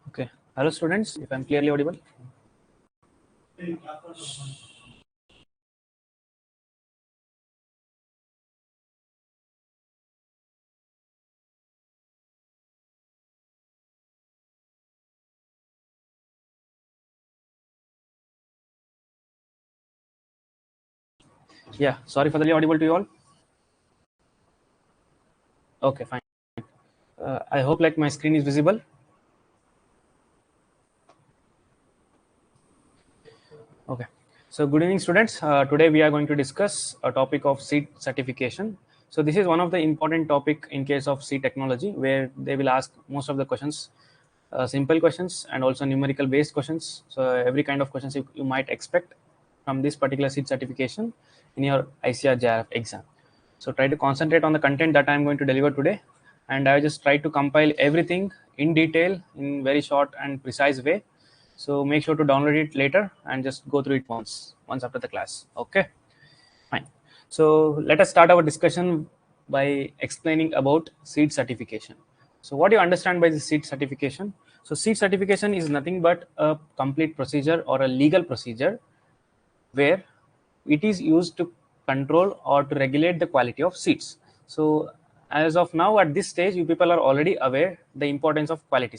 Okay. Hello, students. If I'm clearly audible. Yeah. Sorry for the audible to you all. Okay, fine. I hope like my screen is visible. Okay. So good evening, students. Today we are going to discuss a topic of seed certification. So this is one of the important topic in case of seed technology, where they will ask most of the questions, simple questions and also numerical based questions. So every kind of questions you might expect from this particular seed certification in your ICAR JRF exam. So try to concentrate on the content that I am going to deliver today, and I just try to compile everything in detail in very short and precise way. So make sure to download it later and just go through it once after the class. Okay, fine. So let us start our discussion by explaining about seed certification. So what do you understand by the seed certification? So seed certification is nothing but a complete procedure or a legal procedure where it is used to control or to regulate the quality of seeds. So as of now at this stage, you people are already aware the importance of quality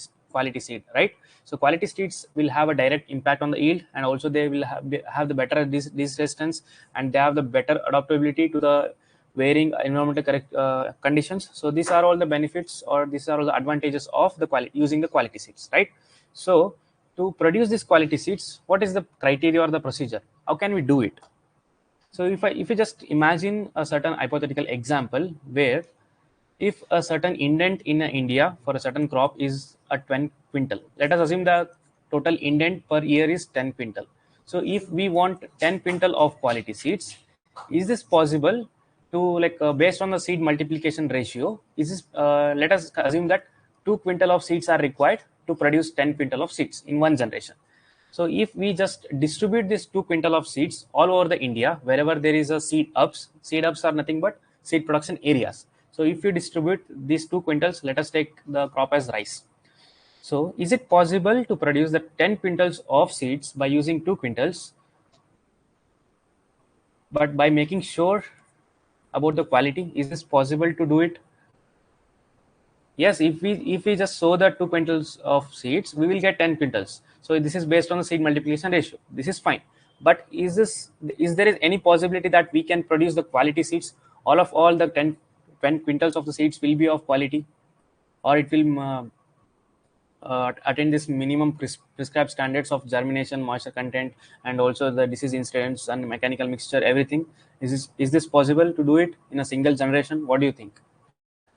seed, right? So quality seeds will have a direct impact on the yield, and also they will have the better resistance, and they have the better adaptability to the varying environmental conditions. So these are all the benefits, or these are all the advantages of the quality using the quality seeds, right? So to produce these quality seeds, what is the criteria or the procedure? How can we do it? So if you just imagine a certain hypothetical example where if a certain indent in India for a certain crop is a 10 quintal, let us assume the total indent per year is 10 quintal. So if we want 10 quintal of quality seeds, is this possible to based on the seed multiplication ratio? Is this let us assume that 2 quintal of seeds are required to produce 10 quintal of seeds in one generation. So if we just distribute this 2 quintal of seeds all over the India, wherever there is a seed hubs are nothing but seed production areas. So if you distribute these 2 quintals, let us take the crop as rice. So is it possible to produce the 10 quintals of seeds by using 2 quintals, but by making sure about the quality? Is this possible to do it? Yes, if we just sow the 2 quintals of seeds, we will get 10 quintals. So this is based on the seed multiplication ratio. This is fine. But is there any possibility that we can produce the quality seeds? All the 10 quintals of the seeds will be of quality, or it will attain this minimum prescribed standards of germination, moisture content, and also the disease incidence and mechanical mixture, everything. Is this possible to do it in a single generation? What do you think?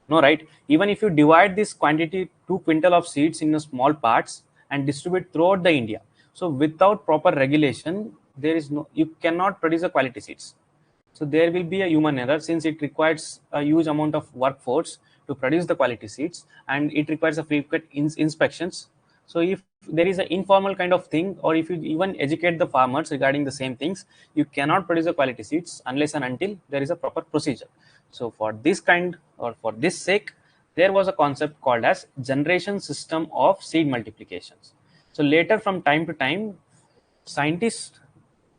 No, right? Even if you divide this quantity 2 quintal of seeds in small parts and distribute throughout the India, so without proper regulation, there is no, you cannot produce a quality seeds. So there will be a human error, since it requires a huge amount of workforce to produce the quality seeds, and it requires a frequent inspections. So if there is an informal kind of thing, or if you even educate the farmers regarding the same things, you cannot produce the quality seeds unless and until there is a proper procedure. So for this kind, or for this sake, there was a concept called as generation system of seed multiplications. So later, from time to time, scientists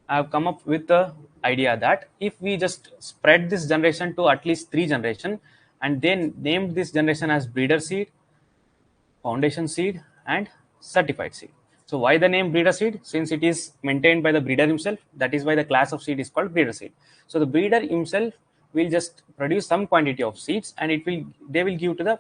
have come up with the idea that if we just spread this generation to at least 3 generations, and then named this generation as breeder seed, foundation seed, and certified seed. So why the name breeder seed? Since it is maintained by the breeder himself, that is why the class of seed is called breeder seed. So the breeder himself will just produce some quantity of seeds, and they will give to the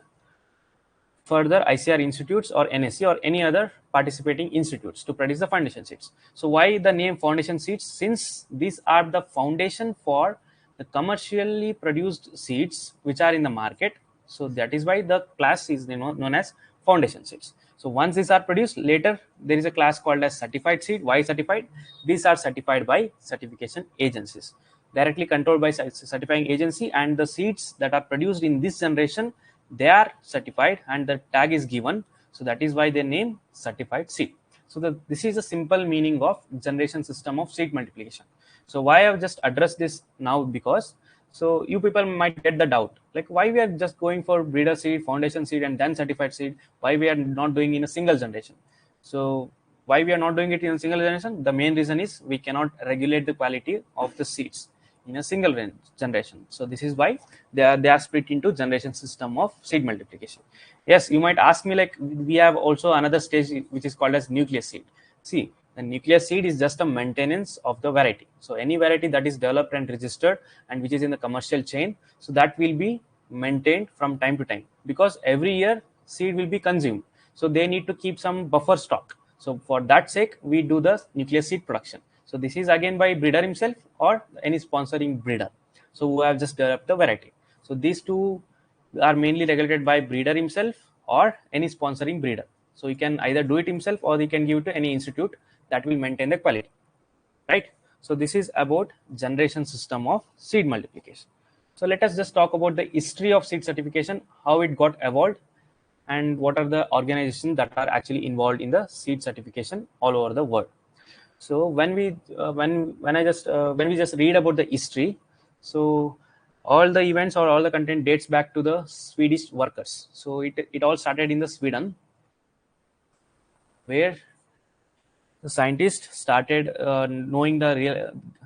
further ICAR institutes or NSC or any other participating institutes to produce the foundation seeds. So why the name foundation seeds? Since these are the foundation for the commercially produced seeds which are in the market. So that is why the class is known as foundation seeds. So once these are produced, later there is a class called as certified seed. Why certified? These are certified by certification agencies, directly controlled by certifying agency, and the seeds that are produced in this generation, they are certified and the tag is given. So that is why they name certified seed. So this is a simple meaning of generation system of seed multiplication. So why I've just addressed this now, because So you people might get the doubt, like why we are just going for breeder seed, foundation seed, and then certified seed? Why we are not doing in a single generation? So why we are not doing it in a single generation? The main reason is we cannot regulate the quality of the seeds in a single generation. So this is why they are split into generation system of seed multiplication. Yes, you might ask me, like we have also another stage which is called as nucleus seed. See, the nucleus seed is just a maintenance of the variety. So any variety that is developed and registered and which is in the commercial chain, so that will be maintained from time to time, because every year seed will be consumed. So they need to keep some buffer stock. So for that sake, we do the nucleus seed production. So this is again by breeder himself or any sponsoring breeder. So who have just developed the variety. So these two are mainly regulated by breeder himself or any sponsoring breeder. So he can either do it himself or he can give it to any institute that will maintain the quality, right? So this is about generation system of seed multiplication. So let us just talk about the history of seed certification, how it got evolved, and what are the organizations that are actually involved in the seed certification all over the world. So when we when we just read about the history, so all the events or all the content dates back to the Swedish workers. So it all started in the Sweden, where the scientists started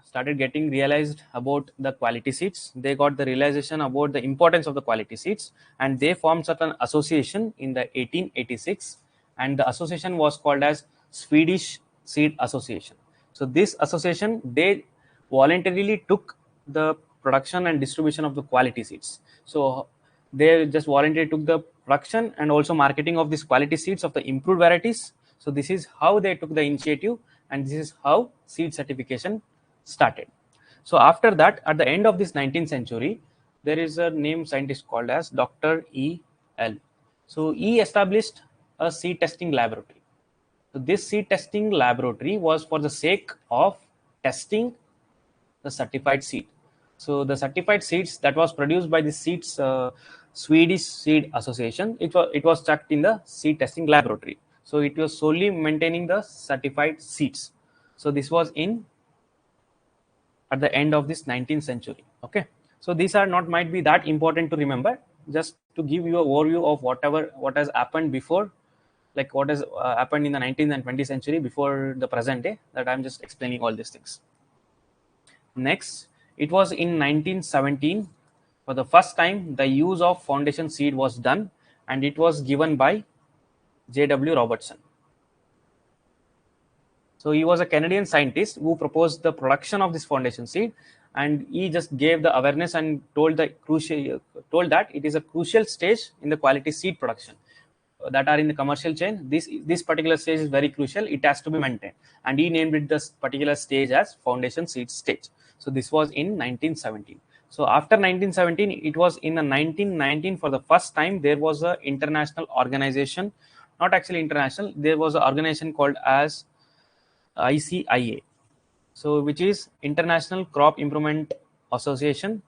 started getting realized about the quality seeds. They got the realization about the importance of the quality seeds, and they formed certain association in the 1886, and the association was called as Swedish Seed Association. So this association, they voluntarily took the production and distribution of the quality seeds. So they just voluntarily took the production and also marketing of these quality seeds of the improved varieties. So this is how they took the initiative, and this is how seed certification started. So after that, at the end of this 19th century, there is a named scientist called as Dr. E.L. So he established a seed testing laboratory. So this seed testing laboratory was for the sake of testing the certified seed. So the certified seeds that was produced by the seeds Swedish Seed Association, it was chucked in the seed testing laboratory. So it was solely maintaining the certified seeds. So this was in at the end of this 19th century. Okay, so these are not might be that important to remember, just to give you a overview of what has happened before, like what has happened in the 19th and 20th century before the present day, that I'm just explaining all these things. Next, it was in 1917 for the first time the use of foundation seed was done, and it was given by J.W. Robertson. So he was a Canadian scientist who proposed the production of this foundation seed, and he just gave the awareness and told that it is a crucial stage in the quality seed production that are in the commercial chain. This particular stage is very crucial. It has to be maintained, and he named it this particular stage as foundation seed stage. So this was in 1917. So after 1917, it was in the 1919 for the first time there was a international organization, not actually international. There was an organization called as ICIA, so which is International Crop Improvement Association,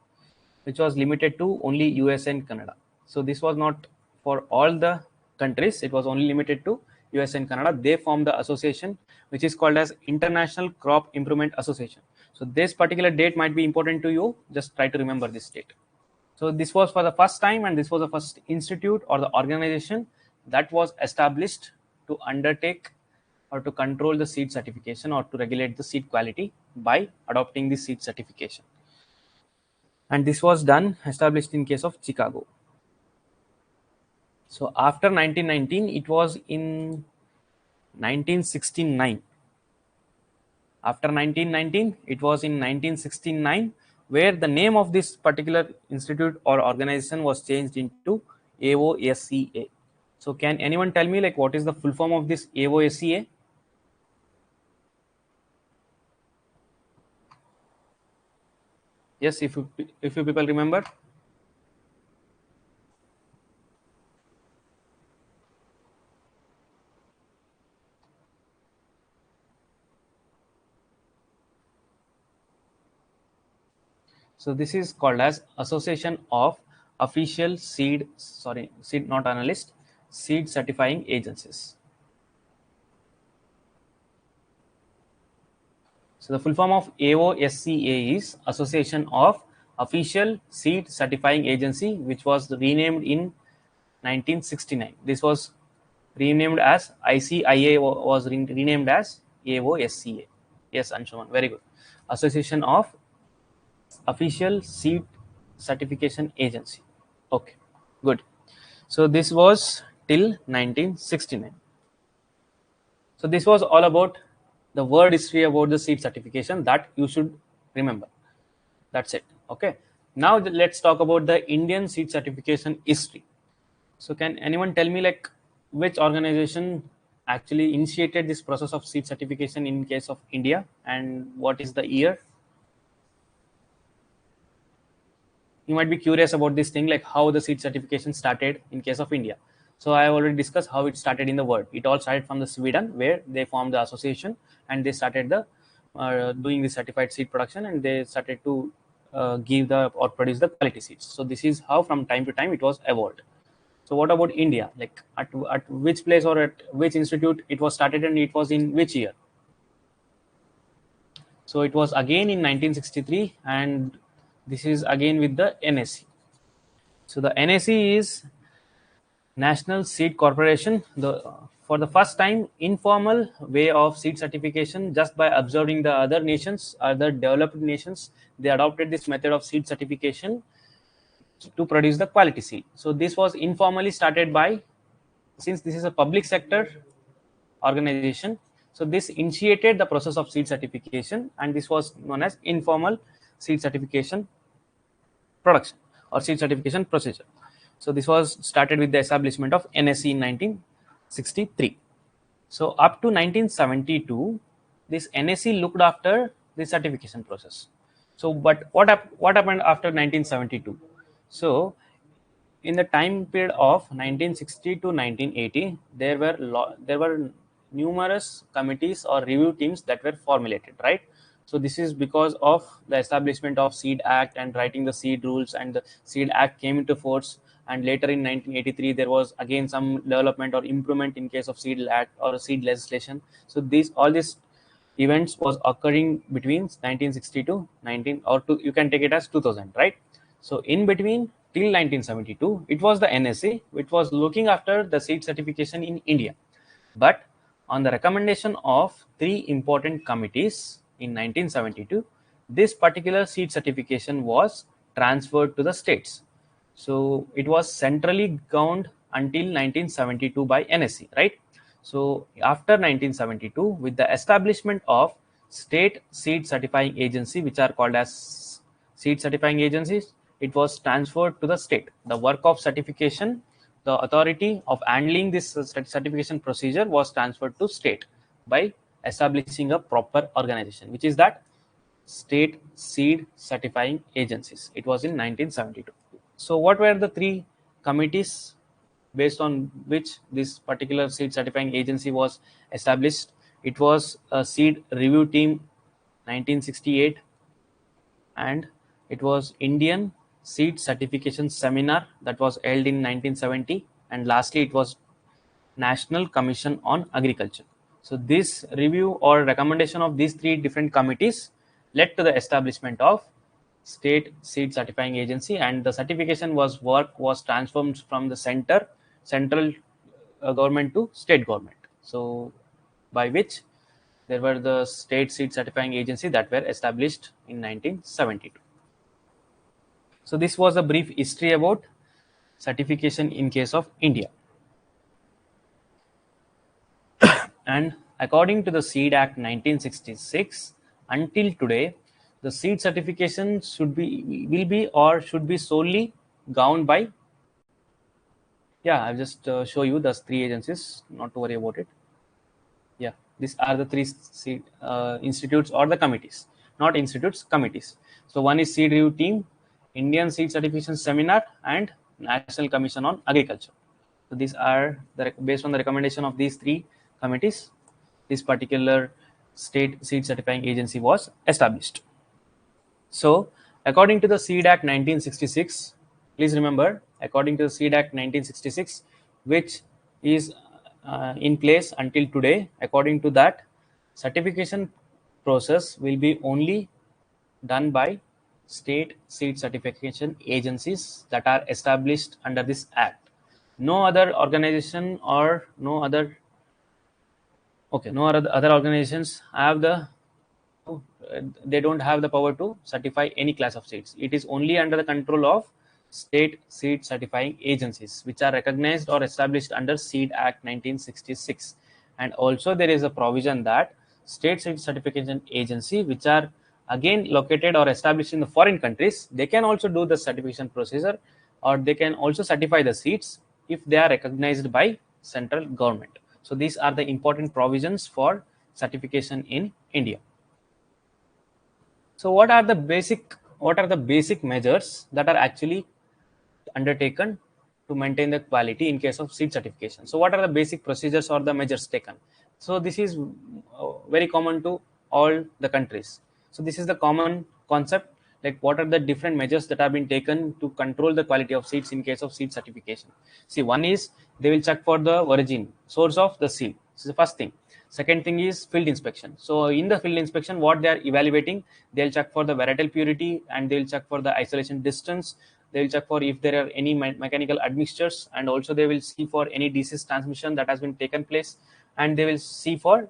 which was limited to only US and Canada. So this was not for all the countries, it was only limited to US and Canada. They formed the association which is called as International Crop Improvement Association. So this particular date might be important to you, just try to remember this date. So this was for the first time, and this was the first institute or the organization that was established to undertake or to control the seed certification or to regulate the seed quality by adopting the seed certification. And this was established in case of Chicago. So after 1919, it was in 1969. After 1919, it was in 1969 where the name of this particular institute or organization was changed into AOSCA. So can anyone tell me, like, what is the full form of this AOSCA? Yes, if you people remember. So this is called as Association of Official Seed not analyst, Seed Certifying Agencies. So the full form of AOSCA is Association of official seed certifying agency, which was renamed in 1969. This was renamed as ICIA, was renamed as AOSCA. Yes, Anshuman, very good. Association of Official Seed Certification Agency. Okay, good. So this was till 1969. So this was all about the word history about the seed certification that you should remember. That's it. Okay. Now let's talk about the Indian seed certification history. So can anyone tell me like which organization actually initiated this process of seed certification in case of India, and what is the year? You might be curious about this thing, like how the seed certification started in case of India. So I have already discussed how it started in the world. It all started from the Sweden, where they formed the association and they started the doing the certified seed production, and they started to give the or produce the quality seeds. So this is how from time to time it was evolved. So what about India? Like at which place or at which institute it was started, and it was in which year? So it was again in 1963, and this is again with the NSC. So the NSC is National Seed Corporation. For the first time, informal way of seed certification, just by observing the other nations, other developed nations, they adopted this method of seed certification to produce the quality seed. So this was informally started by, since this is a public sector organization, so this initiated the process of seed certification, and this was known as informal seed certification production or seed certification procedure. So this was started with the establishment of NSC in 1963. So up to 1972, this NSC looked after the certification process. So, but what happened after 1972? So in the time period of 1960 to 1980, there were numerous committees or review teams that were formulated, right? So this is because of the establishment of Seed Act and writing the seed rules, and the Seed Act came into force. And later in 1983, there was again some development or improvement in case of Seed Act or seed legislation. So all these events was occurring between 1960 to 19, or you can take it as 2000, right? So in between till 1972, it was the NSA which was looking after the seed certification in India. But on the recommendation of three important committees in 1972, this particular seed certification was transferred to the states. So it was centrally governed until 1972 by NSC, right? So after 1972, with the establishment of state seed certifying agency, which are called as seed certifying agencies, it was transferred to the state. The work of certification, the authority of handling this certification procedure was transferred to state by establishing a proper organization, which is that state seed certifying agencies. It was in 1972. So what were the three committees based on which this particular seed certifying agency was established? It was a seed review team 1968, and it was Indian seed certification seminar that was held in 1970, and lastly it was National Commission on Agriculture. So this review or recommendation of these three different committees led to the establishment of state seed certifying agency, and the certification was transformed from the central government to state government. So by which there were the state seed certifying agency that were established in 1972. So this was a brief history about certification in case of India. And according to the Seed Act 1966, until today, the seed certification should be solely governed by. Yeah, I'll just show you the three agencies. Not to worry about it. Yeah, these are the three seed institutes or the committees, not institutes, committees. So one is Seed Review Team, Indian Seed Certification Seminar, and National Commission on Agriculture. So these are based on the recommendation of these three committees, this particular state seed certifying agency was established. So according to the Seed Act 1966, please remember, according to the Seed Act 1966, which is in place until today, according to that, certification process will be only done by state seed certification agencies that are established under this act. No other organization or no other organizations have they don't have the power to certify any class of seeds. It is only under the control of state seed certifying agencies, which are recognized or established under Seed Act 1966. And also there is a provision that state seed certification agency, which are again located or established in the foreign countries, they can also do the certification procedure, or they can also certify the seeds if they are recognized by central government. So these are the important provisions for certification in India. So what are the basic measures that are actually undertaken to maintain the quality in case of seed certification? So what are the basic procedures or the measures taken? So this is very common to all the countries. So this is the common concept, like what are the different measures that have been taken to control the quality of seeds in case of seed certification. See, one is they will check for the origin, source of the seed. This is the first thing. Second thing is field inspection. So in the field inspection, what they are evaluating, they'll check for the varietal purity, and they'll check for the isolation distance. They will check for if there are any mechanical admixtures, and also they will see for any disease transmission that has been taken place, and they will see for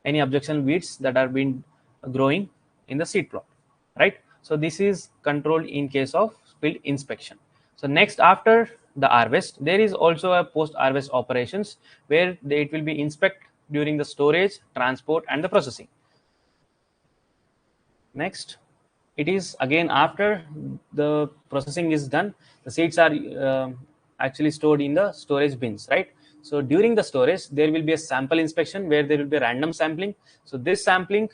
any objection weeds that are been growing in the seed plot, right? So this is controlled in case of field inspection. So next, after the harvest, there is also a post harvest operations where it will be inspect during the storage, transport, and the processing. Next, it is again after the processing is done, the seeds are actually stored in the storage bins, right? So during the storage, there will be a sample inspection where there will be random sampling. So this sampling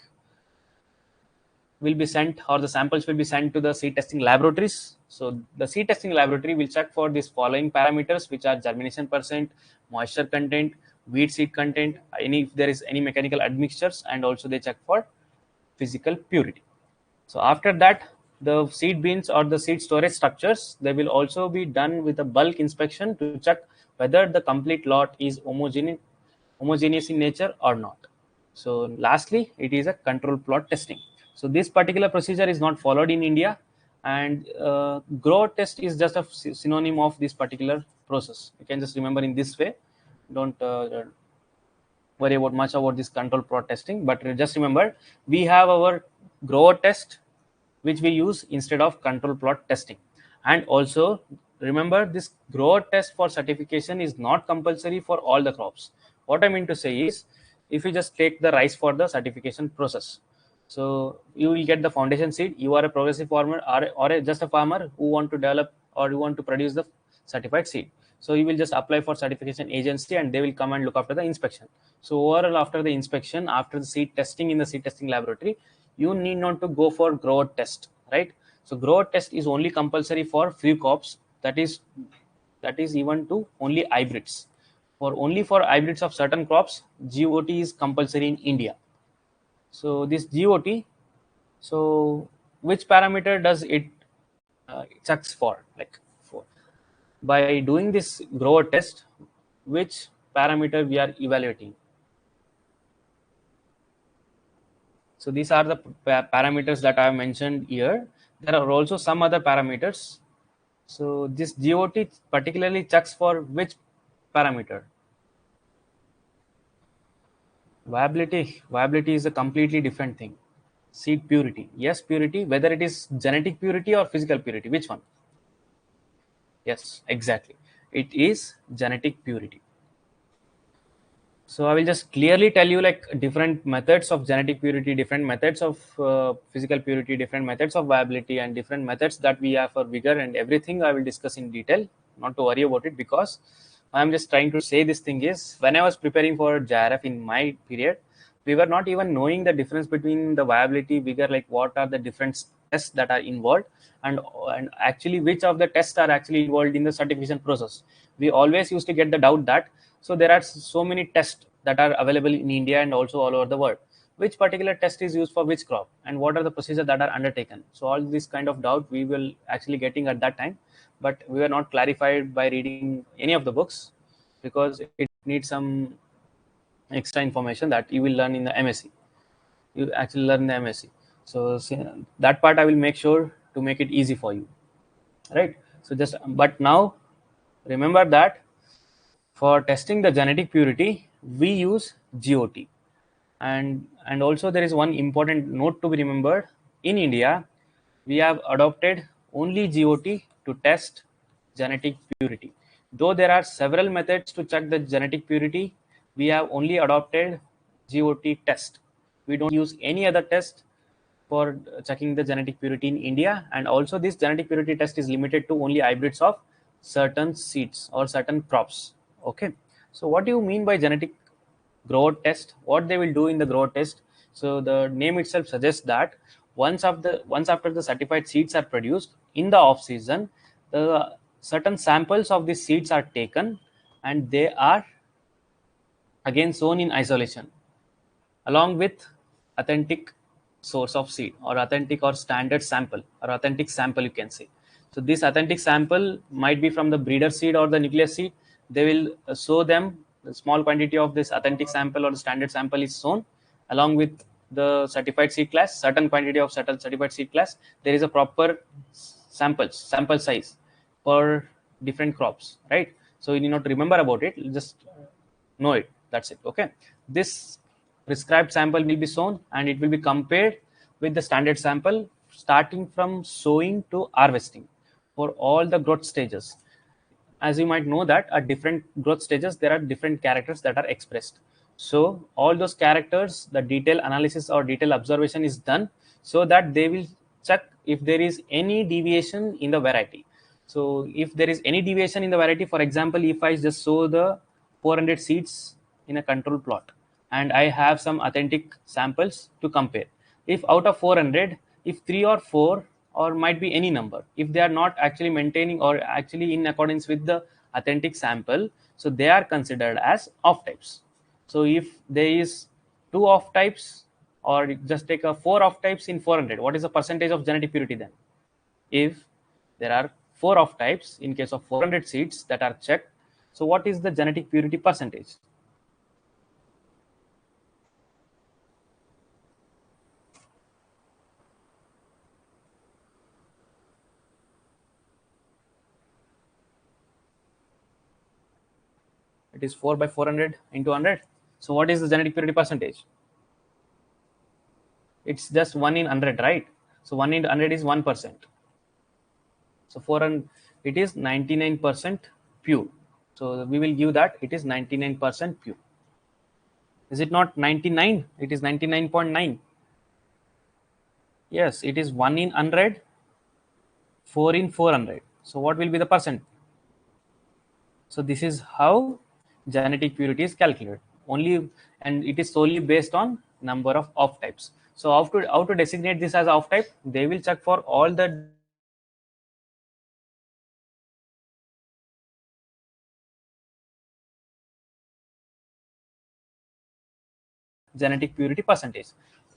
will be sent, or the samples will be sent to the seed testing laboratories. So the seed testing laboratory will check for these following parameters, which are germination percent, moisture content, weed seed content, if there is any mechanical admixtures, and also they check for physical purity. So after that, the seed bins or the seed storage structures, they will also be done with a bulk inspection to check whether the complete lot is homogeneous in nature or not. So lastly, it is a control plot testing. So this particular procedure is not followed in India, and grow test is just a synonym of this particular process. You can just remember in this way. Don't worry about much about this control plot testing, but just remember we have our grower test which we use instead of control plot testing. And also remember, this grower test for certification is not compulsory for all the crops. What I mean to say is, if you just take the rice for the certification process, so you will get the foundation seed. You are a progressive farmer, or just a farmer who want to develop or you want to produce the certified seed. So you will just apply for certification agency, and they will come and look after the inspection. So overall, after the inspection, after the seed testing in the seed testing laboratory, you need not to go for grower test, right? So grower test is only compulsory for few crops, that is even to only hybrids. For hybrids of certain crops, GOT is compulsory in India. So this GOT, so which parameter does it checks for? Like by doing this grower test, which parameter we are evaluating? So these are the parameters that I have mentioned here. There are also some other parameters. So this GOT particularly checks for which parameter? Viability is a completely different thing. Seed purity, yes, purity, whether it is genetic purity or physical purity, which one? Yes, exactly, it is genetic purity. So I will just clearly tell you like different methods of genetic purity, different methods of physical purity, different methods of viability, and different methods that we have for vigor, and everything I will discuss in detail. Not to worry about it, because I'm just trying to say this thing is, when I was preparing for JRF in my period, we were not even knowing the difference between the viability, vigor, like what are the different tests that are involved, and actually which of the tests are actually involved in the certification process. We always used to get the doubt that, so there are so many tests that are available in India and also all over the world. Which particular test is used for which crop, and what are the procedures that are undertaken? So all this kind of doubt we will actually getting at that time, but we were not clarified by reading any of the books, because it needs some extra information that you will learn in the MSc. You actually learn the MSc. So that part I will make sure to make it easy for you, right? So just, but now remember that for testing the genetic purity we use GOT. And also there is one important note to be remembered. In India we have adopted only GOT to test genetic purity. Though there are several methods to check the genetic purity, we have only adopted GOT test. We don't use any other test for checking the genetic purity in India. And also this genetic purity test is limited to only hybrids of certain seeds or certain crops. Okay, so what do you mean by genetic growth test? What they will do in the growth test? So the name itself suggests that once after the certified seeds are produced in the off season, the certain samples of these seeds are taken and they are again sown in isolation along with authentic source of seed or authentic or standard sample or authentic sample, you can say. So this authentic sample might be from the breeder seed or the nucleus seed. They will sow them. The small quantity of this authentic sample or the standard sample is sown along with the certified seed class. Certain quantity of certain certified seed class. There is a proper sample size for different crops, right? So you need not remember about it, just know it, that's it. Okay, this prescribed sample will be sown and it will be compared with the standard sample starting from sowing to harvesting for all the growth stages. As you might know that at different growth stages there are different characters that are expressed. So all those characters, the detailed analysis or detailed observation is done so that they will check if there is any deviation in the variety. So if there is any deviation in the variety, for example, if I just sow the 400 seeds in a control plot and I have some authentic samples to compare, if out of 400, if 3 or 4 or might be any number, if they are not actually maintaining or actually in accordance with the authentic sample, so they are considered as off types. So if there is 2 off types or just take a 4 off types in 400, what is the percentage of genetic purity then? If there are 4 off types in case of 400 seeds that are checked, so what is the genetic purity percentage? It is 4 by 400 into 100. So what is the genetic purity percentage? It's just 1 in 100, right? So 1 in 100 is 1%. So 400, it is 99% pure. So we will give that it is 99% pure. Is it not 99? It is 99.9. Yes, it is 1 in 100, 4 in 400. So what will be the percent? So this is how genetic purity is calculated only, and it is solely based on number of off types. So how to designate this as off type? They will check for all the genetic purity percentage.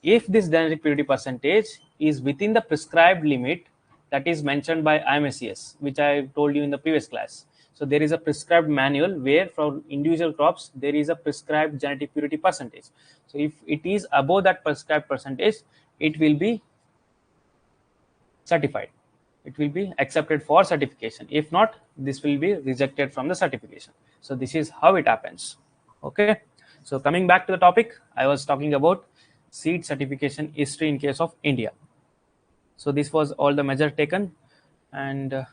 If this genetic purity percentage is within the prescribed limit that is mentioned by IMSES, which I told you in the previous class. So there is a prescribed manual where for individual crops there is a prescribed genetic purity percentage. So if it is above that prescribed percentage, it will be certified. It will be accepted for certification. If not, this will be rejected from the certification. So this is how it happens. Okay, so coming back to the topic, I was talking about seed certification history in case of India. So this was all the measure taken, and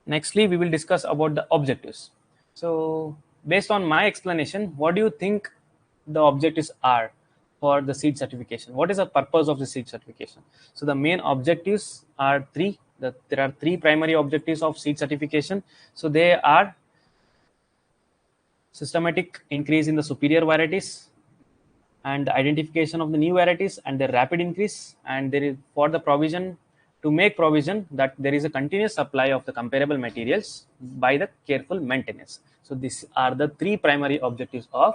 nextly we will discuss about the objectives. So based on my explanation, what do you think the objectives are for the seed certification? What is the purpose of the seed certification? So the main objectives are three. There are three primary objectives of seed certification. So they are systematic increase in the superior varieties and the identification of the new varieties and their rapid increase, and there is for the provision to make provision that there is a continuous supply of the comparable materials by the careful maintenance. So these are the three primary objectives of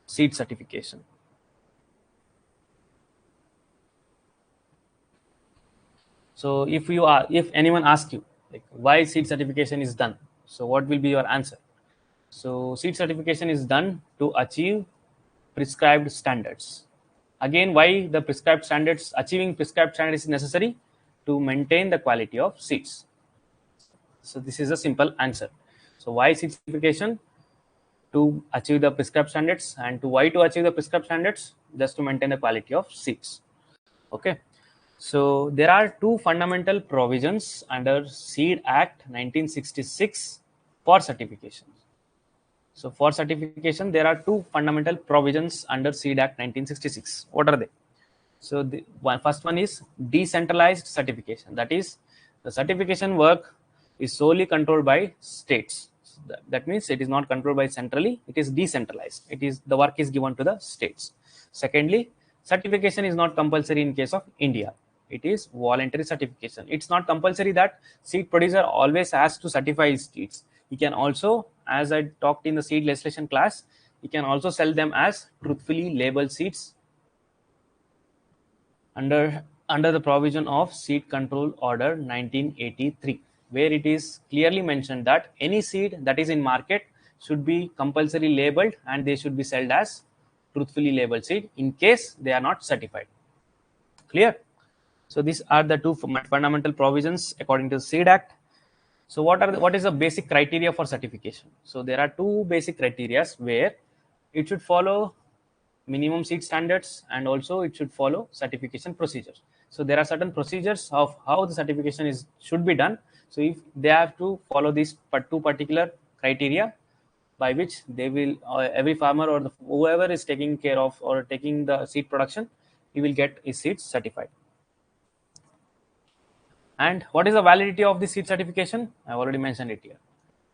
seed certification. So if anyone asks you like why seed certification is done, so what will be your answer? So seed certification is done to achieve prescribed standards. Again, why the prescribed standards, achieving prescribed standards is necessary? to maintain the quality of seeds. So this is a simple answer. So why seed certification? To achieve the prescribed standards. And to why to achieve the prescribed standards? Just to maintain the quality of seeds. Okay. So there are two fundamental provisions under Seed Act 1966 for certification. So for certification, there are two fundamental provisions under Seed Act 1966. What are they? So the first one is decentralized certification. That is, the certification work is solely controlled by states. That means it is not controlled by centrally, it is decentralized. It is the work is given to the states. Secondly, certification is not compulsory in case of India. It is voluntary certification. It's not compulsory that seed producer always has to certify his seeds. He can also, as I talked in the seed legislation class, he can also sell them as truthfully labeled seeds under the provision of Seed Control Order 1983, where it is clearly mentioned that any seed that is in market should be compulsory labeled and they should be sold as truthfully labeled seed in case they are not certified. Clear? So these are the two fundamental provisions according to the Seed Act. So what is the basic criteria for certification? So there are two basic criteria where it should follow minimum seed standards and also it should follow certification procedures. So there are certain procedures of how the certification should be done. So if they have to follow these two particular criteria by which they will every farmer or whoever is taking care of or taking the seed production, he will get his seeds certified. And what is the validity of the seed certification? I have already mentioned it here.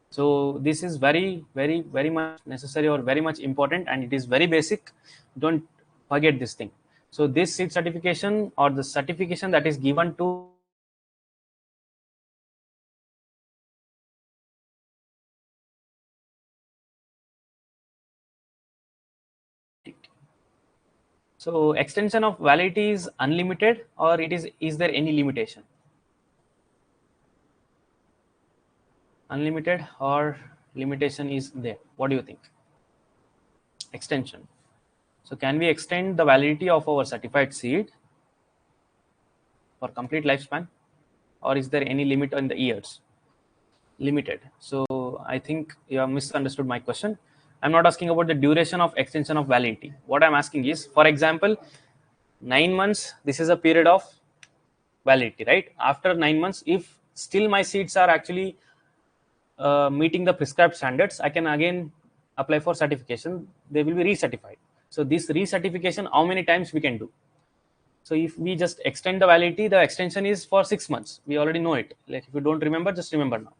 So this is very much necessary or very much important, and it is very basic. Don't forget this thing. So this seed certification or the certification that is given to so extension of validity is unlimited, or is there any limitation? Unlimited or limitation is there? What do you think? Extension. So can we extend the validity of our certified seed for complete lifespan, or is there any limit on the years? Limited. So I think you have misunderstood my question. I'm not asking about the duration of extension of validity. What I'm asking is, for example, 9 months, this is a period of validity, right? After 9 months, if still my seeds are actually meeting the prescribed standards, I can again apply for certification. They will be recertified. So this recertification, how many times we can do? So if we just extend the validity, the extension is for 6 months. We already know it. Like if you don't remember, just remember now.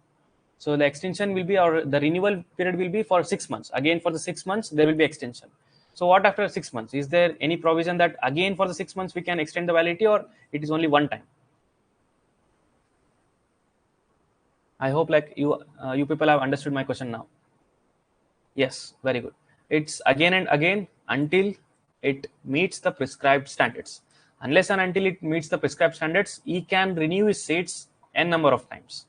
So the extension will be, or the renewal period will be for 6 months. Again, for the 6 months, there will be extension. So what after 6 months? Is there any provision that again for the 6 months we can extend the validity, or it is only one time? I hope like you people have understood my question now. Yes, very good. It's again and again until it meets the prescribed standards. Unless and until it meets the prescribed standards, he can renew his seats n number of times.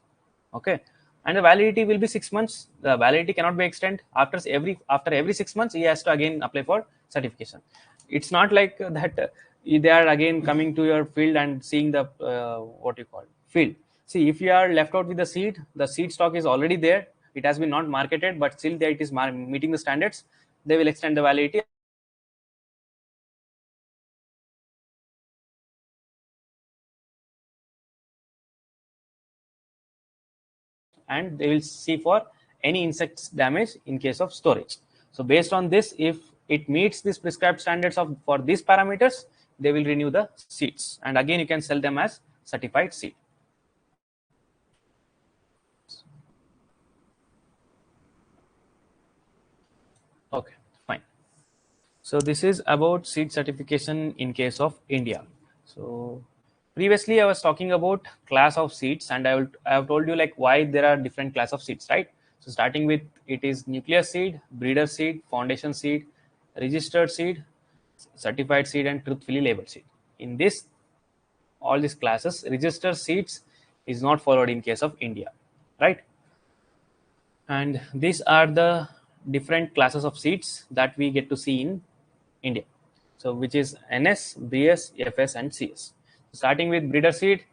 Okay, and the validity will be 6 months. The validity cannot be extended after every 6 months. He has to again apply for certification. It's not like that they are again coming to your field and seeing the what you call field. See, if you are left out with the seed stock is already there. It has been not marketed, but still there it is meeting the standards. They will extend the validity. And they will see for any insects damage in case of storage. So based on this, if it meets these prescribed standards for these parameters, they will renew the seeds, and again you can sell them as certified seed. Okay, fine. So this is about seed certification in case of India. So previously I was talking about class of seeds, and I have told you like why there are different class of seeds, right? So starting with, it is nucleus seed, breeder seed, foundation seed, registered seed, certified seed, and truthfully labeled seed. In this, all these classes, registered seeds is not followed in case of India, right? And these are the different classes of seeds that we get to see in India. So which is NS, BS, FS, and CS. Starting with breeder seed,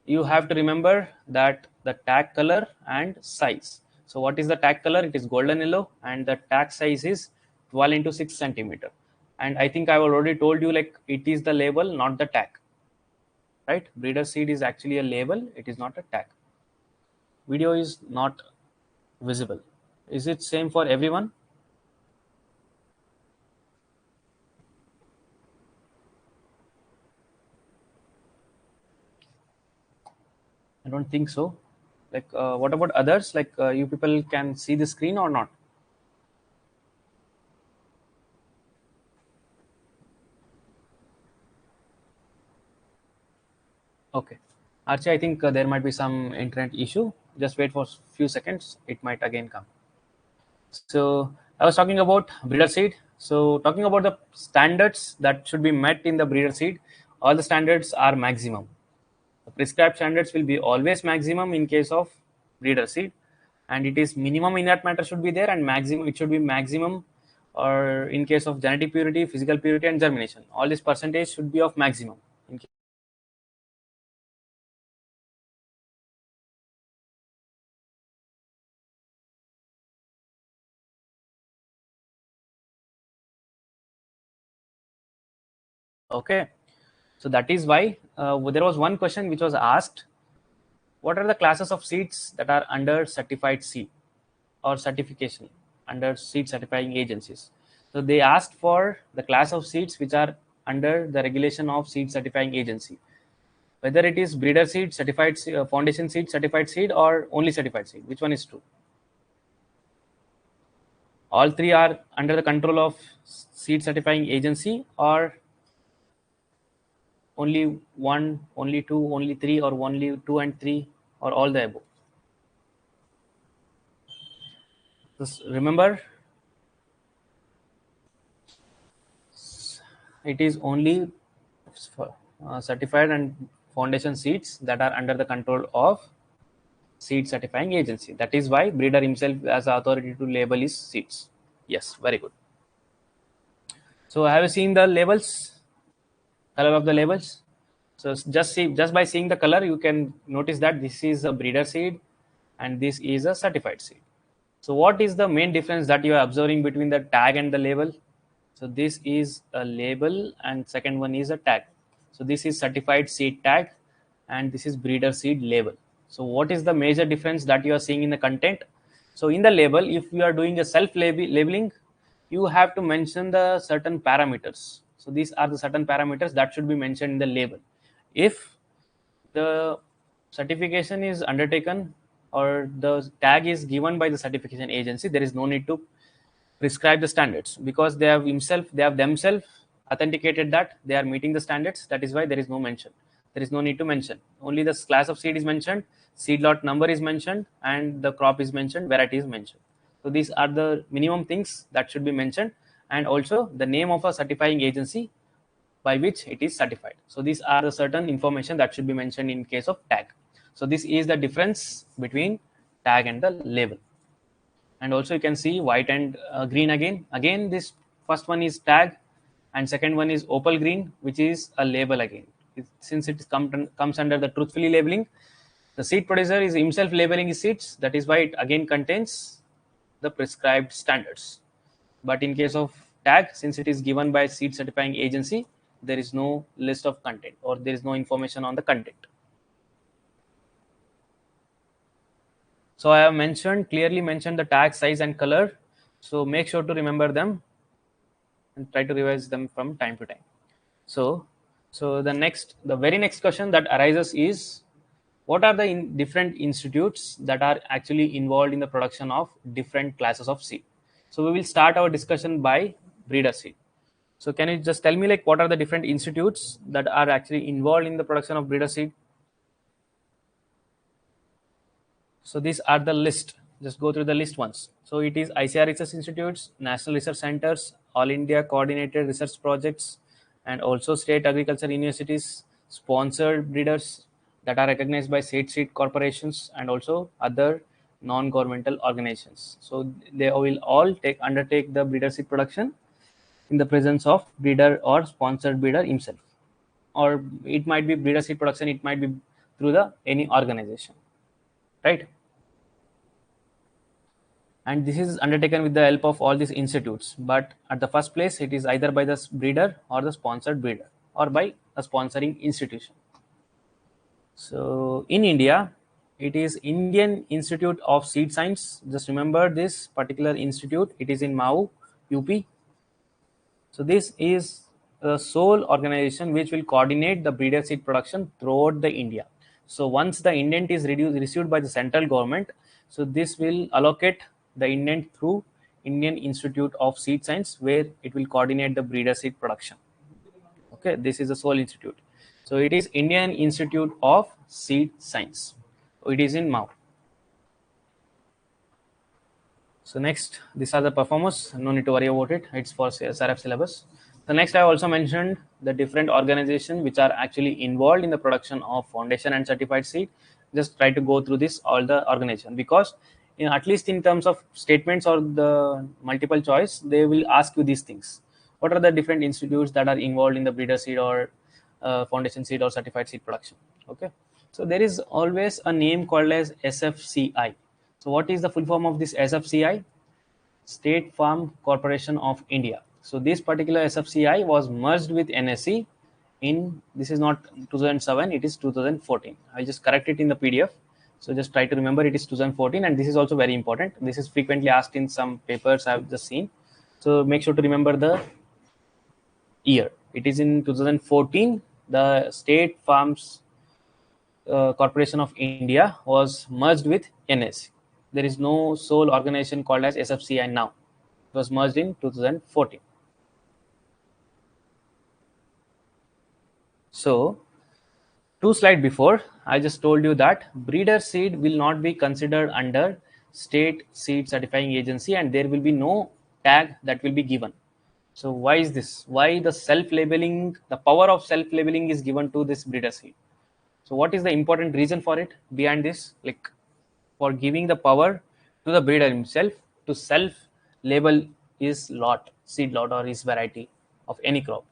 you have to remember that the tag color and size. So what is the tag color? It is golden yellow, and the tag size is 12 into 6 centimeter. And I think I already told you, like, it is the label, not the tag, right? Breeder seed is actually a label, it is not a tag. Video is not visible. Is it same for everyone? I don't think so. Like, what about others? Like, you people can see the screen or not? Okay. Archie, I think there might be some internet issue. Just wait for few seconds. It might again come. So I was talking about breeder seed. So talking about the standards that should be met in the breeder seed, all the standards are maximum. The prescribed standards will be always maximum in case of breeder seed, and it is minimum inert matter should be there, and maximum it should be maximum, or in case of genetic purity, physical purity, and germination. All this percentage should be of maximum. Okay, so that is why there was one question which was asked: what are the classes of seeds that are under certified seed or certification under seed certifying agencies? So they asked for the class of seeds which are under the regulation of seed certifying agency, whether it is breeder seed, certified foundation seed, certified seed, or only certified seed. Which one is true? All three are under the control of seed certifying agency, or only one, only two, only three, or only two and three, or all the above? Just remember, it is only certified and foundation seeds that are under the control of seed certifying agency. That is why breeder himself has authority to label his seeds. Yes, very good. So have you seen the labels, color of the labels? So just by seeing the color, you can notice that this is a breeder seed and this is a certified seed. So what is the main difference that you are observing between the tag and the label? So this is a label and second one is a tag. So this is certified seed tag and this is breeder seed label. So what is the major difference that you are seeing in the content? So in the label, if you are doing a self labeling, you have to mention the certain parameters. So these are the certain parameters that should be mentioned in the label. If the certification is undertaken or the tag is given by the certification agency, there is no need to prescribe the standards, because they have themselves authenticated that they are meeting the standards. That is why there is no mention, there is no need to mention. Only the class of seed is mentioned, seed lot number is mentioned, and the crop is mentioned, variety is mentioned. So these are the minimum things that should be mentioned, and also the name of a certifying agency by which it is certified. So these are the certain information that should be mentioned in case of tag. So this is the difference between tag and the label. And also you can see white and green again this first one is tag and second one is opal green, which is a label again. Since it comes under the truthfully labeling, the seed producer is himself labeling his seeds. That is why it again contains the prescribed standards. But in case of tag, since it is given by seed certifying agency, there is no list of content or there is no information on the content. So I have clearly mentioned the tag size and color. So make sure to remember them and try to revise them from time to time. So, the very next question that arises is, what are the different institutes that are actually involved in the production of different classes of seed? So we will start our discussion by breeder seed. So can you just tell me, like, what are the different institutes that are actually involved in the production of breeder seed? So these are the list. Just go through the list once. So it is ICAR research institutes, national research centers, all India coordinated research projects, and also state agriculture universities, sponsored breeders that are recognized by seed corporations, and also other non-governmental organizations. So they will all undertake the breeder seed production in the presence of breeder or sponsored breeder himself, or it might be breeder seed production, it might be through the any organization, right? And this is undertaken with the help of all these institutes, but at the first place it is either by the breeder or the sponsored breeder or by a sponsoring institution. So in India, it is Indian Institute of Seed Science. Just remember this particular institute. It is in Mau, UP. So this is the sole organization which will coordinate the breeder seed production throughout the India. So once the indent is received by the central government, so this will allocate the indent through Indian Institute of Seed Science, where it will coordinate the breeder seed production. Okay, this is the sole institute. So it is Indian Institute of Seed Science. It is in Mau. So next, these are the performers. No need to worry about it. It's for SRF syllabus. The next, I also mentioned the different organizations which are actually involved in the production of foundation and certified seed. Just try to go through this all the organization, because at least in terms of statements or the multiple choice, they will ask you these things. What are the different institutes that are involved in the breeder seed or foundation seed or certified seed production? Okay, so there is always a name called as SFCI. So what is the full form of this SFCI? State Farm Corporation of India. So this particular SFCI was merged with NSE in, this is not 2007, it is 2014. I'll just correct it in the PDF. So just try to remember it is 2014, and this is also very important. This is frequently asked in some papers I've just seen. So make sure to remember the year. It is in 2014. The State Farms Corporation of India was merged with NSE. There is no sole organization called as SFCI now. It was merged in 2014. So, two slides before, I just told you that breeder seed will not be considered under state seed certifying agency, and there will be no tag that will be given. So why is this? Why the self-labeling, the power of self-labeling is given to this breeder seed? So what is the important reason for it behind this? Like, for giving the power to the breeder himself to self-label his lot, seed lot or his variety of any crop.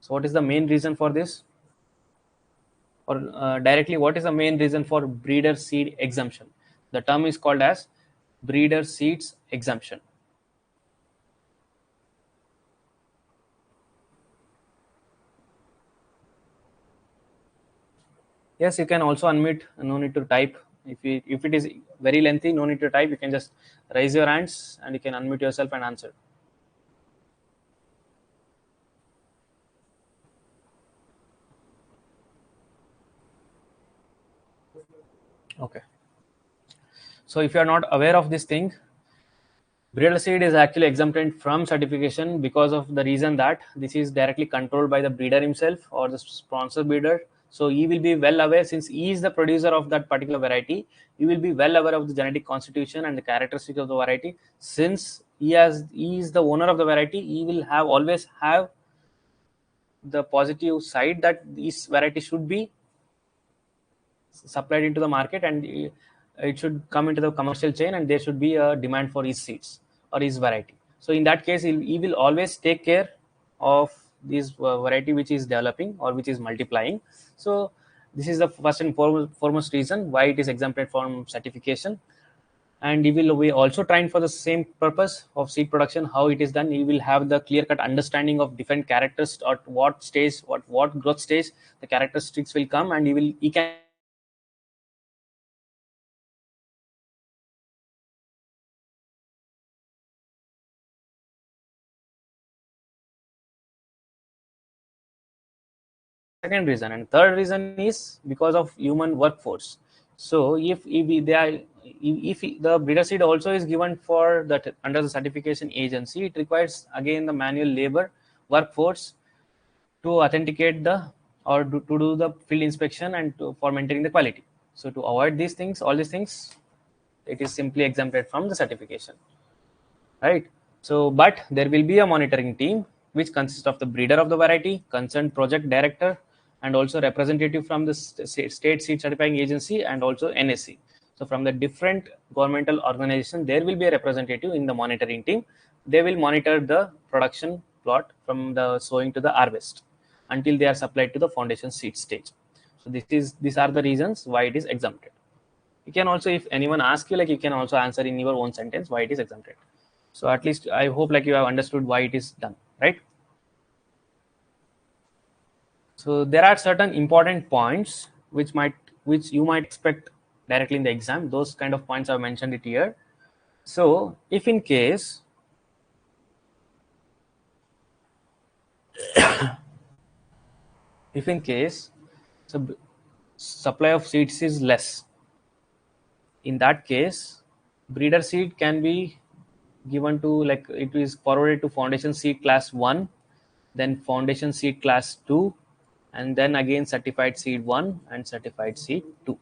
So what is the main reason for this? Or directly, what is the main reason for breeder seed exemption? The term is called as breeder seeds exemption. Yes, you can also unmute. No need to type. If it is very lengthy, no need to type. You can just raise your hands and you can unmute yourself and answer. Okay. So if you are not aware of this thing, breeder seed is actually exempted from certification because of the reason that this is directly controlled by the breeder himself or the sponsor breeder. So he will be well aware, since he is the producer of that particular variety, he will be well aware of the genetic constitution and the characteristics of the variety. Since he is the owner of the variety, he will always have the positive side that this variety should be supplied into the market, and it should come into the commercial chain, and there should be a demand for his seeds or his variety. So in that case, he will always take care of this variety which is developing or which is multiplying. So this is the first and foremost reason why it is exempted from certification. And he will be also trained for the same purpose of seed production, how it is done. He will have the clear cut understanding of different characters, or what stage, what growth stage the characteristics will come, and he can second reason. And third reason is because of human workforce. So if they are, if the breeder seed also is given for that under the certification agency, it requires again the manual labor workforce to authenticate the, or to do the field inspection and for maintaining the quality. So to avoid these things, all these things, it is simply exempted from the certification, right? So but there will be a monitoring team which consists of the breeder of the variety, concerned project director, and also representative from the state seed certifying agency and also NSC. So from the different governmental organization, there will be a representative in the monitoring team. They will monitor the production plot from the sowing to the harvest until they are supplied to the foundation seed stage. So these are the reasons why it is exempted. You can also, if anyone asks you, like, you can also answer in your own sentence why it is exempted. So at least I hope like you have understood why it is done, right? So there are certain important points which you might expect directly in the exam. Those kind of points I've mentioned it here. So if in case so supply of seeds is less, in that case breeder seed can be given to, like, it is forwarded to foundation seed class 1, then foundation seed class 2, and then again certified seed 1 and certified seed 2,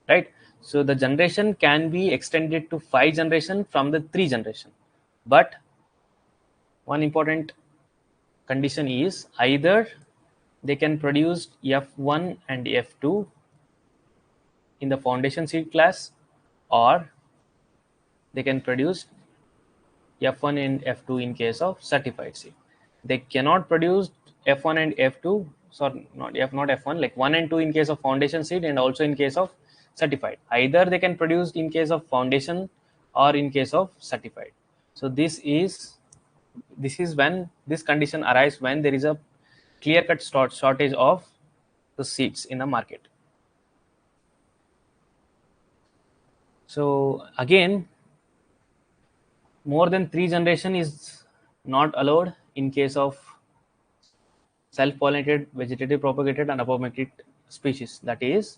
right? So the generation can be extended to 5 generation from the 3 generation, but one important condition is either they can produce F1 and F2 in the foundation seed class, or they can produce F1 and F2 in case of certified seed. They cannot produce F1 and F2, sorry, not F1, like 1 and 2 in case of foundation seed, and also in case of certified. Either they can produce in case of foundation or in case of certified. So this is when this condition arises, when there is a clear-cut shortage of the seeds in the market. So again, more than 3 generation is not allowed in case of self-pollinated, vegetative propagated and apoplectic species. That is,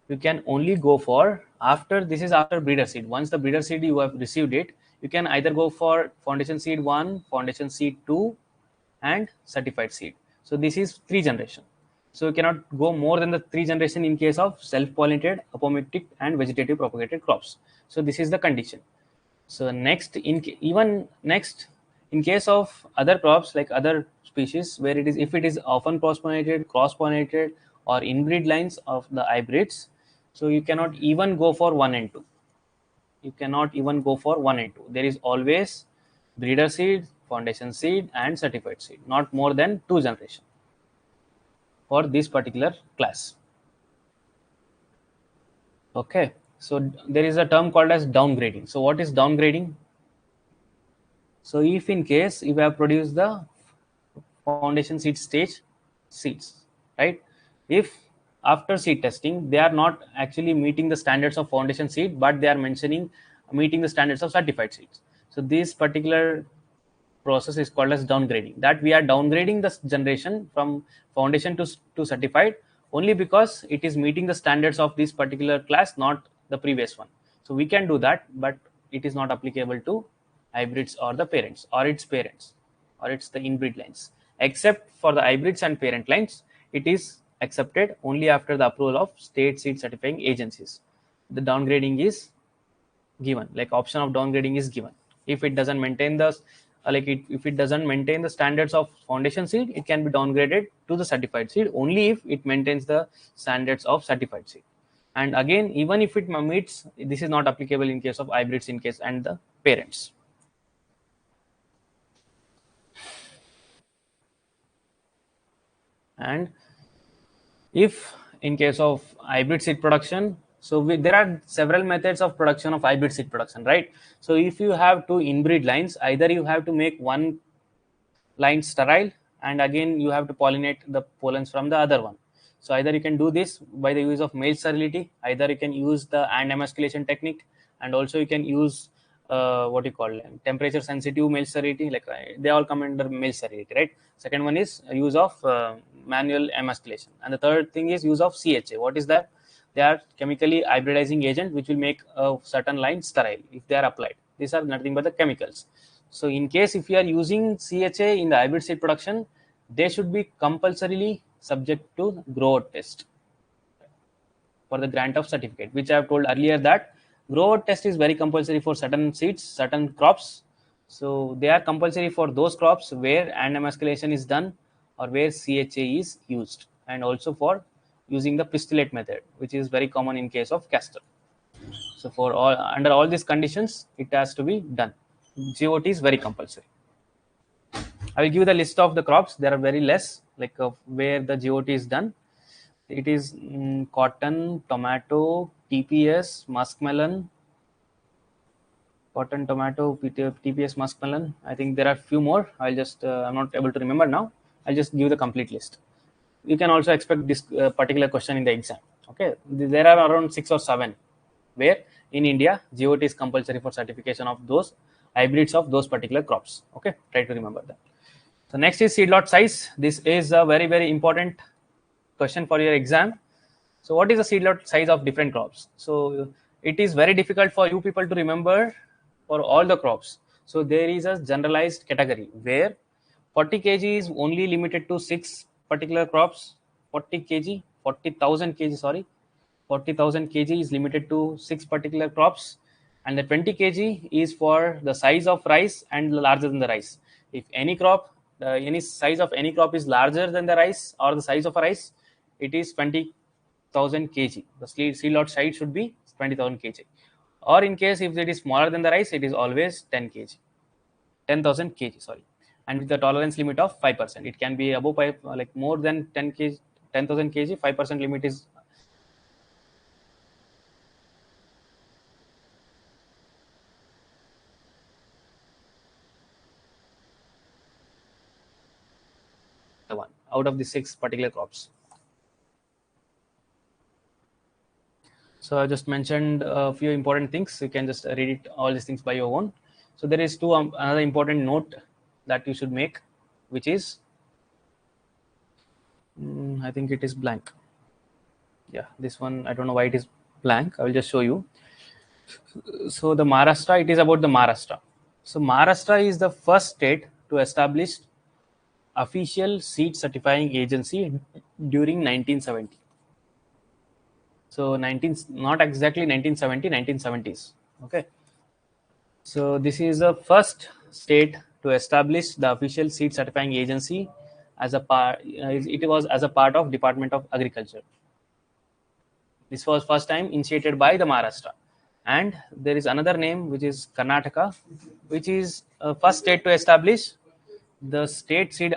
you can only go for after breeder seed. Once the breeder seed you have received it, you can either go for foundation seed 1, foundation seed 2 and certified seed. So this is 3 generation. So you cannot go more than the 3 generation in case of self-pollinated, apoplectic and vegetative propagated crops. So this is the condition. So next, in case of other crops like other species, where if it is often cross-pollinated or inbreed lines of the hybrids, so you cannot even go for 1 and 2. You cannot even go for 1 and 2. There is always breeder seed, foundation seed and certified seed, not more than 2 generation for this particular class. Okay, so there is a term called as downgrading. So what is downgrading? So if in case you have produced the foundation seed stage seeds, right? If after seed testing they are not actually meeting the standards of foundation seed, but they are mentioning meeting the standards of certified seeds. So this particular process is called as downgrading. That we are downgrading the generation from foundation to certified only because it is meeting the standards of this particular class, not the previous one. So we can do that, but it is not applicable to hybrids or the parents or its parents or it's the inbreed lines. Except for the hybrids and parent lines, it is accepted only after the approval of state seed certifying agencies. The downgrading is given, like option of downgrading is given. If it doesn't maintain the if it doesn't maintain the standards of foundation seed, it can be downgraded to the certified seed only if it maintains the standards of certified seed. And again, even if it meets, this is not applicable in case of hybrids in case and the parents. And if in case of hybrid seed production, so there are several methods of production of hybrid seed production, right? So if you have 2 inbreed lines, either you have to make one line sterile and again you have to pollinate the pollens from the other one. So either you can do this by the use of male sterility, either you can use the and emasculation technique, and also you can use what you call temperature sensitive male sterility, like they all come under male sterility, right? Second one is use of manual emasculation, and the third thing is use of CHA. What is that? They are chemically hybridizing agent which will make a certain line sterile if they are applied. These are nothing but the chemicals. So in case if you are using CHA in the hybrid seed production, they should be compulsorily subject to grower test for the grant of certificate, which I have told earlier that grower test is very compulsory for certain seeds, certain crops. So they are compulsory for those crops where and emasculation is done or where CHA is used, and also for using the pistillate method, which is very common in case of castor. So for all under all these conditions, it has to be done. GOT is very compulsory. I will give the list of the crops. There are very less, like where the GOT is done. It is cotton, tomato, TPS, muskmelon, cotton, tomato, TPS, muskmelon. I think there are few more. I'll just I'm not able to remember now. I'll just give the complete list. You can also expect this particular question in the exam. Okay, there are around 6 or 7 where in India GOT is compulsory for certification of those hybrids of those particular crops. Okay, try to remember that. So next is seed lot size. This is a very important question for your exam. So what is the seed lot size of different crops? So it is very difficult for you people to remember for all the crops. So there is a generalized category where 40 kg is only limited to 6 particular crops. 40 kg, 40,000 kg, sorry, 40,000 kg is limited to 6 particular crops, and the 20 kg is for the size of rice and larger than the rice. If any crop, any size of any crop is larger than the rice or the size of a rice, it is 20,000 kg. The seed lot size should be 20,000 kg. Or in case if it is smaller than the rice, it is always 10 kg, 10,000 kg, sorry. And with the tolerance limit of 5%, it can be above 5, like more than 10 kg, 10,000 kg. 5% limit is the one out of the 6 particular crops. So I just mentioned a few important things. You can just read it, all these things by your own. So there is another important note that you should make, which is I think it is blank. Yeah, this one I don't know why it is blank. I will just show you. So the Maharashtra, it is about the Maharashtra. So Maharashtra is the first state to establish official seed certifying agency during 1970. So not exactly 1970, 1970s. Okay. So this is the first state to establish the official seed certifying agency as a part. It was as a part of Department of Agriculture. This was first time initiated by the Maharashtra, and there is another name which is Karnataka, which is first state to establish the state seed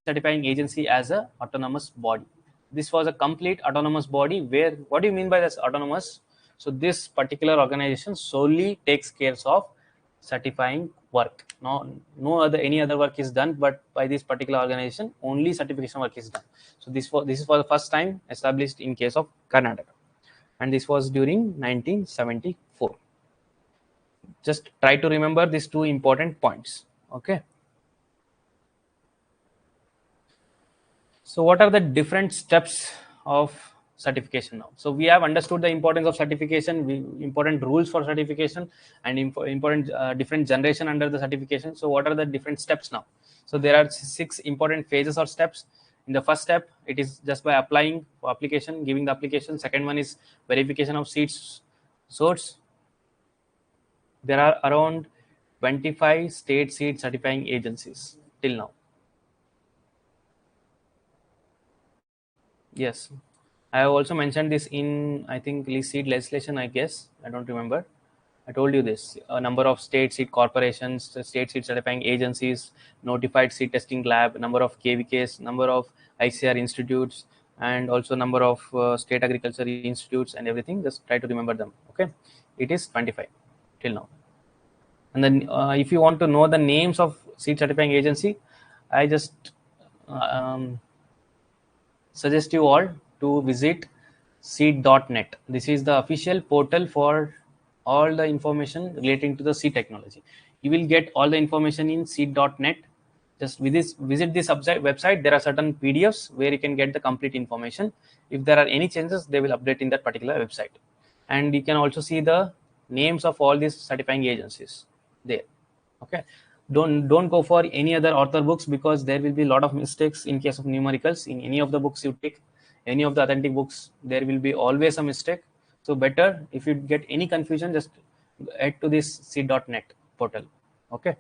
certifying agency as a autonomous body. This was a complete autonomous body where, what do you mean by this autonomous? So this particular organization solely takes care of certifying work. No other any other work is done, but by this particular organization only certification work is done. So this is for the first time established in case of Karnataka, and this was during 1974. Just try to remember these two important points. Okay. So what are the different steps of certification now? So we have understood the importance of certification, important rules for certification, and important different generation under the certification. So what are the different steps now? So there are 6 important phases or steps. In the first step, it is just by applying for application, giving the application. Second one is verification of seeds source. There are around 25 state seed certifying agencies till now. Yes, I have also mentioned this in, I think, seed legislation, I guess. I don't remember. I told you this. A number of state seed corporations, state seed certifying agencies, notified seed testing lab, number of KVKs, number of ICAR institutes, and also number of state agriculture institutes and everything. Just try to remember them. Okay. It is 25 till now. And then if you want to know the names of seed certifying agency, I just suggest you all to visit seed.net. This is the official portal for all the information relating to the seed technology. You will get all the information in seed.net. Just visit this website. There are certain PDFs where you can get the complete information. If there are any changes, they will update in that particular website. And you can also see the names of all these certifying agencies there. Okay. Don't go for any other author books, because there will be a lot of mistakes in case of numericals. In any of the books you take, any of the authentic books, there will be always a mistake. So better, if you get any confusion, just head to this seed.net portal. Okay.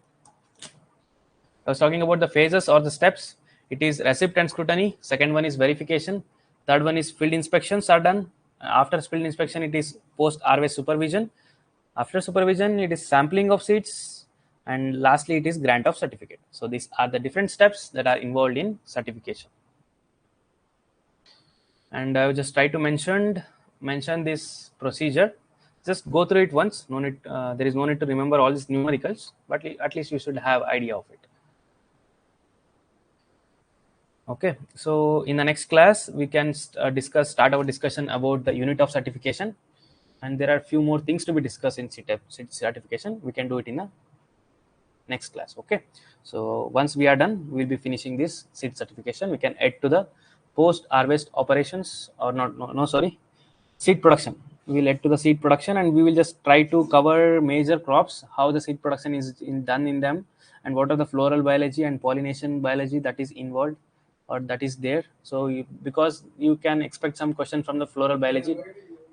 I was talking about the phases or the steps. It is receipt and scrutiny. Second one is verification. Third one is field inspections are done. After field inspection, it is post harvest supervision. After supervision, it is sampling of seeds, and lastly, it is grant of certificate. So these are the different steps that are involved in certification. and I will just try to mention this procedure. Just go through it once. No need. There is no need to remember all these numericals, but at least you should have idea of it. Okay. So in the next class, we can start our discussion about the unit of certification, and there are few more things to be discussed in CET certification. We can do it in the next class. Okay. So once we are done, we will be finishing this CET certification. We can add to the post harvest operations, or not, no sorry, seed production. We will add to the seed production, and we will just try to cover major crops, how the seed production is done in them, and what are the floral biology and pollination biology that is involved or that is there. So because you can expect some question from the floral biology,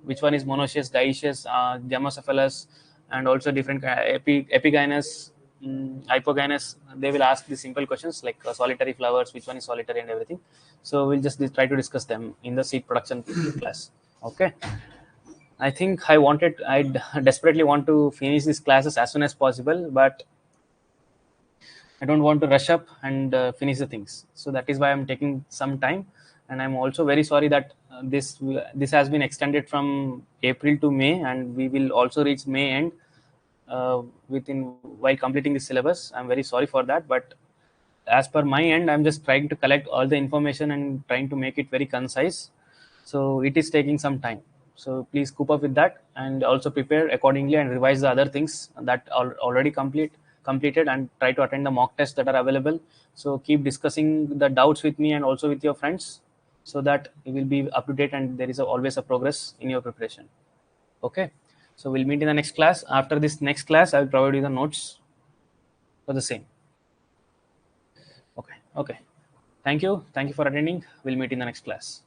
which one is monoecious, dioecious, gamocephalous, and also different epigynous, hypogynous. They will ask the simple questions like solitary flowers, which one is solitary, and everything. So we'll just try to discuss them in the seed production class. Okay. I think I desperately want to finish these classes as soon as possible, but I don't want to rush up and finish the things. So that is why I'm taking some time, and I'm also very sorry that this has been extended from April to May, and we will also reach May end within while completing the syllabus. I'm very sorry for that, but as per my end, I'm just trying to collect all the information and trying to make it very concise. So it is taking some time. So please cope up with that, and also prepare accordingly and revise the other things that are already completed, and try to attend the mock tests that are available. So keep discussing the doubts with me and also with your friends, so that you will be up to date and there is always a progress in your preparation. Okay. So we'll meet in the next class. After this next class, I will provide you the notes for the same. Okay. Thank you for attending. We'll meet in the next class.